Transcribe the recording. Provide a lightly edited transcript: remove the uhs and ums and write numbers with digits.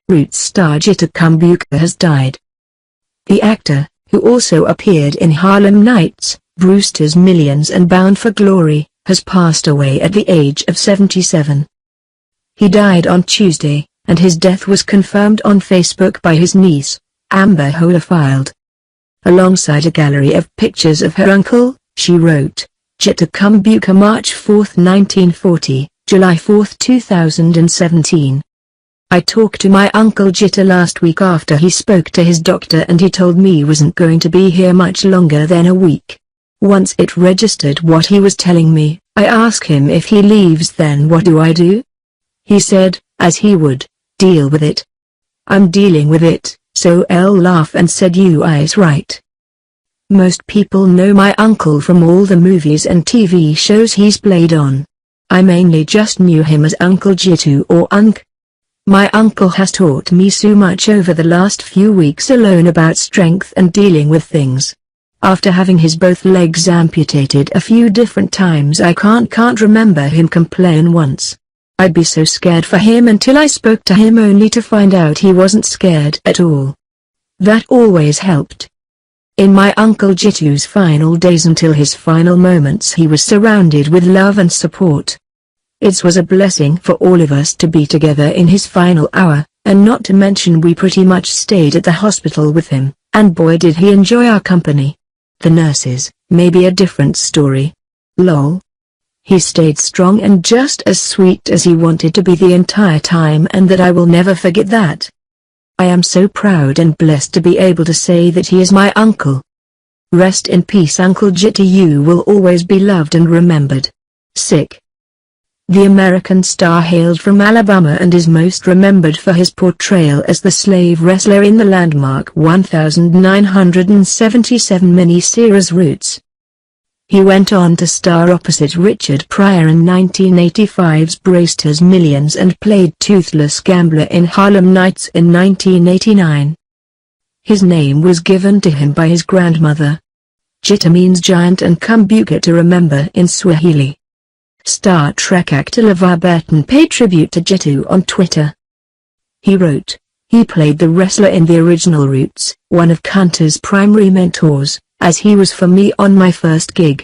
Roots star Ji Tu Cumbuka has died. The actor, who also appeared in Harlem Nights, Brewster's Millions and Bound for Glory, has passed away at the age of 77. He died on Tuesday, and his death was confirmed on Facebook by his niece, Amber Holyfield. Alongside a gallery of pictures of her uncle, she wrote, Ji Tu Cumbuka, March 4, 1940, July 4, 2017. I talked to my uncle Ji Tu last week after he spoke to his doctor, and he told me he wasn't going to be here much longer than a week. Once it registered what he was telling me, I asked him if he leaves then what do I do? He said, as he would, deal with it. I'm dealing with it, so I'll laugh and said you is right. Most people know my uncle from all the movies and TV shows he's played on. I mainly just knew him as Uncle Ji Tu or Unc. My uncle has taught me so much over the last few weeks alone about strength and dealing with things. After having his both legs amputated a few different times, I can't remember him complain once. I'd be so scared for him until I spoke to him, only to find out he wasn't scared at all. That always helped. In my Uncle Ji Tu's final days until his final moments, he was surrounded with love and support. It was a blessing for all of us to be together in his final hour, and not to mention we pretty much stayed at the hospital with him, and boy did he enjoy our company. The nurses, maybe a different story. Lol. He stayed strong and just as sweet as he wanted to be the entire time, and that I will never forget that. I am so proud and blessed to be able to say that he is my uncle. Rest in peace Uncle Ji Tu, you will always be loved and remembered. Sick. The American star hailed from Alabama and is most remembered for his portrayal as the slave wrestler in the landmark 1977 miniseries Roots. He went on to star opposite Richard Pryor in 1985's Brewster's Millions and played Toothless Gambler in Harlem Nights in 1989. His name was given to him by his grandmother. Ji Tu means giant and Cumbuka to remember in Swahili. Star Trek actor LeVar Burton paid tribute to Ji Tu on Twitter. He wrote, he played the wrestler in the original Roots, one of Hunter's primary mentors, as he was for me on my first gig.